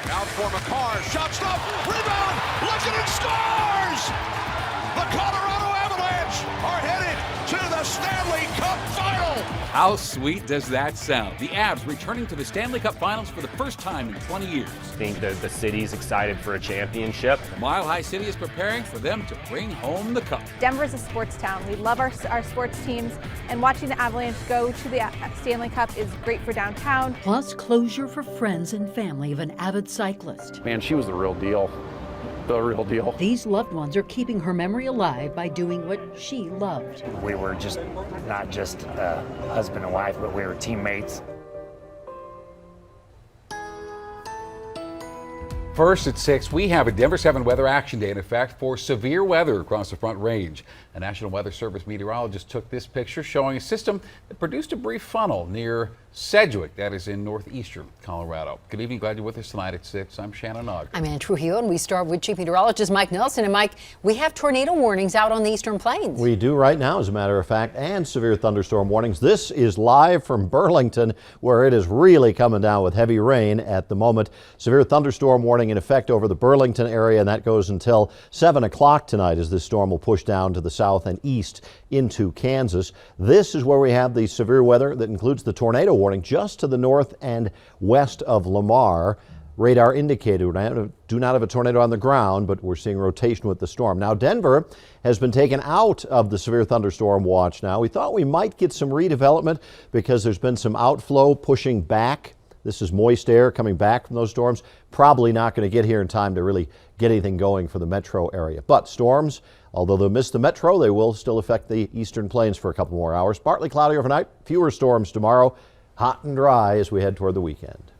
And out for McCarr, shot stop, rebound, looks it and scores! The Colorado Avalanche are headed to the Stanley Cup Final! How sweet does that sound? The Avs returning to the Stanley Cup Finals for the first time in 20 years. I think the city's excited for a championship. The Mile High City is preparing for them to bring home the cup. Denver's a sports town. We love our sports teams, and watching the Avalanche go to the Stanley Cup is great for downtown. Plus closure for friends and family of an avid cyclist. Man, she was the real deal. The real deal. These loved ones are keeping her memory alive by doing what she loved. We were just not just husband and wife, but we were teammates. First at 6, we have a Denver 7 weather action day in effect for severe weather across the Front Range. A National Weather Service meteorologist took this picture showing a system that produced a brief funnel near Sedgwick, that is in northeastern Colorado. Good evening, glad you're with us tonight at 6. I'm Shannon Ogden. I'm Ann Trujillo, and we start with Chief Meteorologist Mike Nelson. And Mike, we have tornado warnings out on the eastern plains. We do right now, as a matter of fact, and severe thunderstorm warnings. This is live from Burlington, where it is really coming down with heavy rain at the moment. Severe thunderstorm warning in effect over the Burlington area, and that goes until 7 o'clock tonight as this storm will push down to the south and east into Kansas. This is where we have the severe weather that includes the tornado warning just to the north and west of Lamar. Radar indicated we do not have a tornado on the ground, but we're seeing rotation with the storm. Now, Denver has been taken out of the severe thunderstorm watch now. We thought we might get some redevelopment because there's been some outflow pushing back. This is moist air coming back from those storms. Probably not going to get here in time to really get anything going for the metro area. But storms, although they'll miss the metro, they will still affect the eastern plains for a couple more hours. Partly cloudy overnight, fewer storms tomorrow. Hot and dry as we head toward the weekend.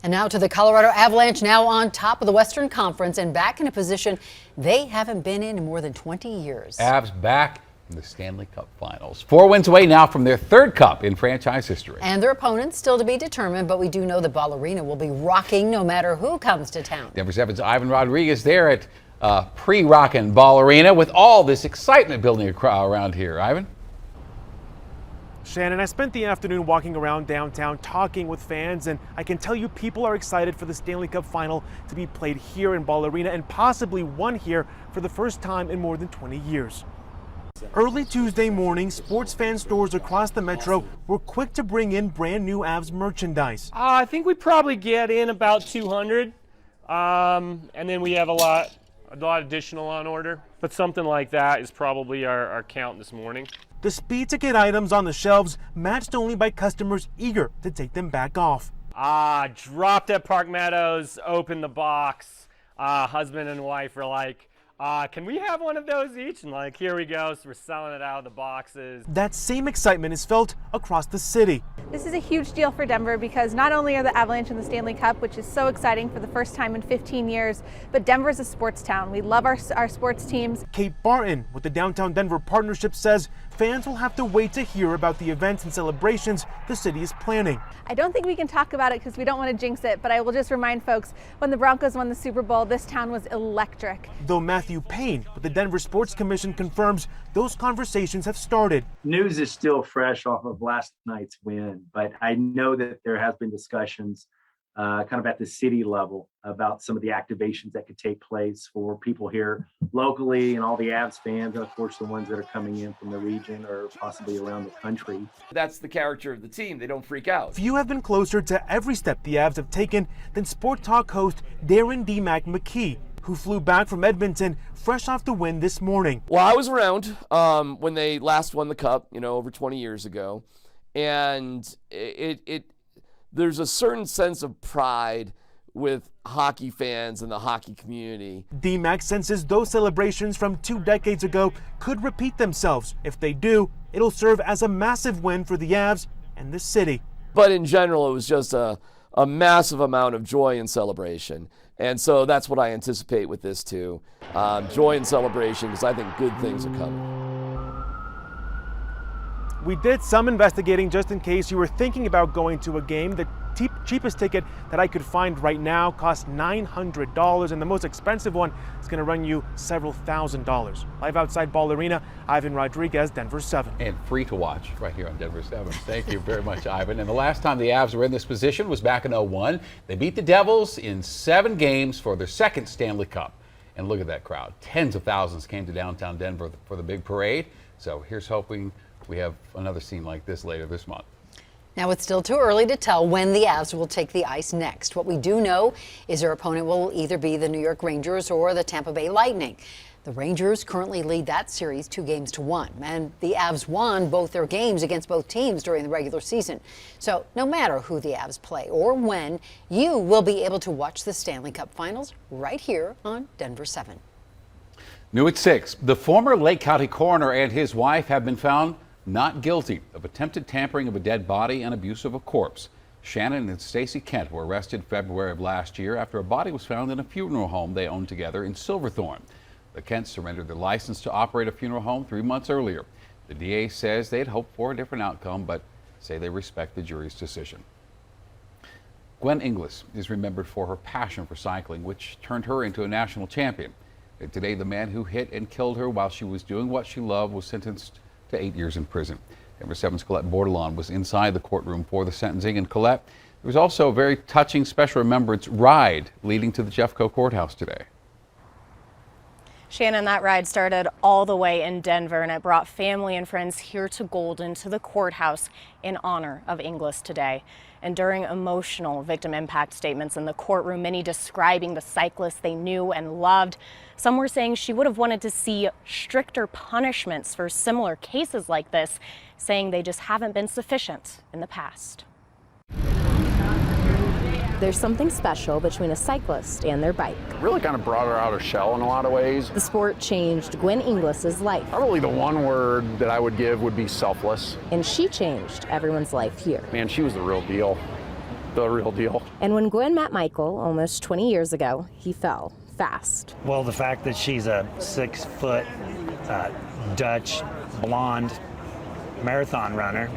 And now to the Colorado Avalanche, now on top of the Western Conference and back in a position they haven't been in more than 20 years. Avs back in the Stanley Cup Finals. 4 wins away now from their third cup in franchise history. And their opponents still to be determined, but we do know the Ball Arena will be rocking no matter who comes to town. Denver 7's Ivan Rodriguez there at pre-rockin' Ball Arena with all this excitement building a crowd around here. Ivan? Shannon, I spent the afternoon walking around downtown talking with fans, and I can tell you people are excited for the Stanley Cup Final to be played here in Ball Arena and possibly won here for the first time in more than 20 years. Early Tuesday morning, sports fan stores across the metro were quick to bring in brand new Avs merchandise. I think we probably get in about 200, and then we have a lot additional on order. But something like that is probably our count this morning. The speed to get items on the shelves matched only by customers eager to take them back off. Dropped at Park Meadows, opened the box. Husband and wife are like, can we have one of those each? And like, here we go. So we're selling it out of the boxes. That same excitement is felt across the city. This is a huge deal for Denver because not only are the Avalanche in the Stanley Cup, which is so exciting for the first time in 15 years, but Denver's a sports town. We love our sports teams. Kate Barton with the Downtown Denver Partnership says fans will have to wait to hear about the events and celebrations the city is planning. I don't think we can talk about it because we don't want to jinx it, but I will just remind folks, when the Broncos won the Super Bowl, this town was electric. Though Matthew Payne with the Denver Sports Commission confirms those conversations have started. News is still fresh off of last night's win, but I know that there has been discussions kind of at the city level about some of the activations that could take place for people here locally and all the Avs fans, and of course the ones that are coming in from the region or possibly around the country. That's the character of the team. They don't freak out. Few have been closer to every step the Avs have taken than Sport Talk host Darren D-Mac McKee, who flew back from Edmonton fresh off the win this morning. Well, I was around when they last won the cup, over 20 years ago, and there's a certain sense of pride with hockey fans and the hockey community. D-Mac senses those celebrations from 2 decades ago could repeat themselves. If they do, it'll serve as a massive win for the Avs and the city. But in general, it was just a massive amount of joy and celebration. And so that's what I anticipate with this too. Joy and celebration, because I think good things are coming. We did some investigating just in case you were thinking about going to a game. The cheapest ticket that I could find right now costs $900, and the most expensive one is going to run you several $1,000s. Live outside Ball Arena, Ivan Rodriguez, Denver 7. And free to watch right here on Denver 7. Thank you very much, Ivan. And the last time the Avs were in this position was back in 2001. They beat the Devils in 7 games for their second Stanley Cup. And look at that crowd. Tens of thousands came to downtown Denver for the big parade. So here's hoping we have another scene like this later this month. Now, it's still too early to tell when the Avs will take the ice next. What we do know is their opponent will either be the New York Rangers or the Tampa Bay Lightning. The Rangers currently lead that series 2-1, and the Avs won both their games against both teams during the regular season. So no matter who the Avs play or when, you will be able to watch the Stanley Cup Finals right here on Denver 7. New at 6, the former Lake County coroner and his wife have been found not guilty of attempted tampering of a dead body and abuse of a corpse. Shannon and Stacy Kent were arrested February of last year after a body was found in a funeral home they owned together in Silverthorne. The Kents surrendered their license to operate a funeral home 3 months earlier. The DA says they'd hoped for a different outcome, but say they respect the jury's decision. Gwen Inglis is remembered for her passion for cycling, which turned her into a national champion. Today, the man who hit and killed her while she was doing what she loved was sentenced to 8 years in prison. Denver 7's Colette Bordelon was inside the courtroom for the sentencing. And Colette, there was also a very touching special remembrance ride leading to the Jeffco courthouse today. Shannon, that ride started all the way in Denver, and it brought family and friends here to Golden, to the courthouse, in honor of Inglis today. And during emotional victim impact statements in the courtroom, many describing the cyclist they knew and loved. Some were saying she would have wanted to see stricter punishments for similar cases like this, saying they just haven't been sufficient in the past. There's something special between a cyclist and their bike. Really kind of brought her out of shell in a lot of ways. The sport changed Gwen Inglis's life. Probably the one word that I would give would be selfless. And she changed everyone's life here. Man, she was the real deal. The real deal. And when Gwen met Michael almost 20 years ago, he fell fast. Well, the fact that she's a 6-foot Dutch blonde marathon runner,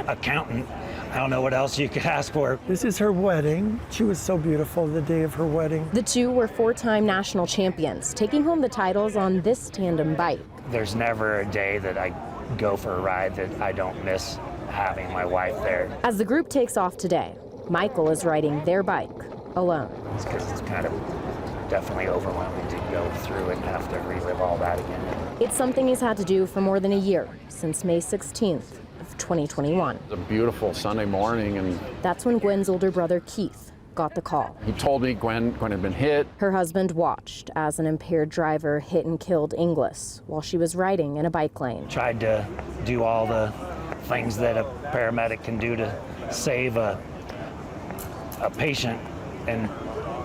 accountant, I don't know what else you could ask for. This is her wedding. She was so beautiful the day of her wedding. The two were 4-time national champions, taking home the titles on this tandem bike. There's never a day that I go for a ride that I don't miss having my wife there. As the group takes off today, Michael is riding their bike alone. It's because it's kind of definitely overwhelming to go through and have to relive all that again. It's something he's had to do for more than a year, since May 16th. Of 2021. It was a beautiful Sunday morning, and that's when Gwen's older brother Keith got the call. He told me Gwen had been hit. Her husband watched as an impaired driver hit and killed Inglis while she was riding in a bike lane. Tried to do all the things that a paramedic can do to save a patient, and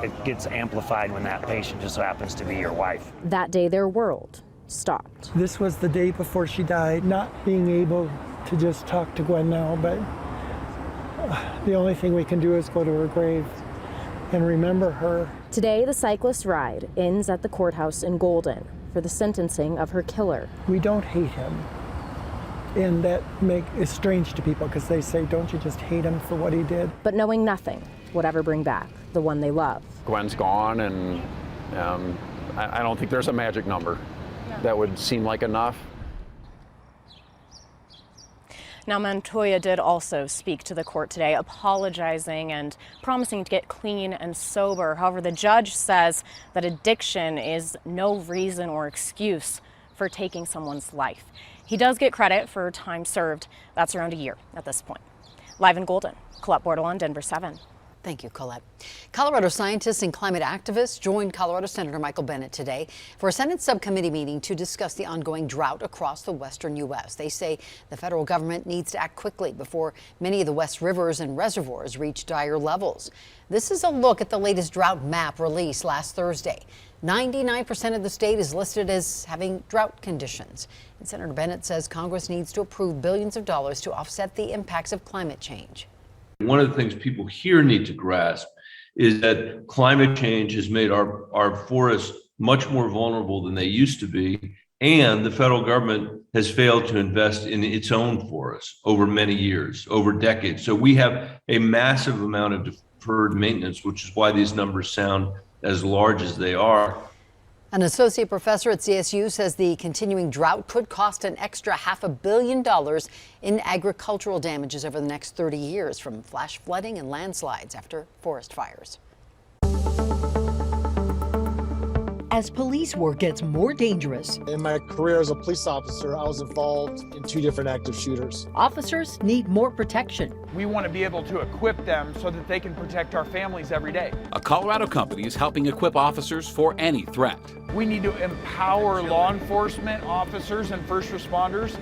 it gets amplified when that patient just happens to be your wife. That day their world stopped. This was the day before she died. Not being able to just talk to Gwen now, but the only thing we can do is go to her grave and remember her. Today, the cyclist ride ends at the courthouse in Golden for the sentencing of her killer. We don't hate him, and that is strange to people because they say, don't you just hate him for what he did? But knowing nothing would ever bring back the one they love. Gwen's gone, and I don't think there's a magic number that would seem like enough. Now, Montoya did also speak to the court today, apologizing and promising to get clean and sober. However, the judge says that addiction is no reason or excuse for taking someone's life. He does get credit for time served. That's around a year at this point. Live in Golden, Colette Bordelon, Denver 7. Thank you, Colette. Colorado scientists and climate activists joined Colorado Senator Michael Bennet today for a Senate subcommittee meeting to discuss the ongoing drought across the western U.S. They say the federal government needs to act quickly before many of the West rivers and reservoirs reach dire levels. This is a look at the latest drought map released last Thursday. 99% of the state is listed as having drought conditions. And Senator Bennet says Congress needs to approve billions of dollars to offset the impacts of climate change. One of the things people here need to grasp is that climate change has made our forests much more vulnerable than they used to be, And the federal government has failed to invest in its own forests over many years, over decades. So we have a massive amount of deferred maintenance, which is why these numbers sound as large as they are. An associate professor at CSU says the continuing drought could cost an extra $500 million in agricultural damages over the next 30 years from flash flooding and landslides after forest fires. As police work gets more dangerous, in my career as a police officer, I was involved in 2 different active shooters. officers need more protection. We want to be able to equip them so that they can protect our families every day. A Colorado company is helping equip officers for any threat. We need to empower law enforcement officers and first responders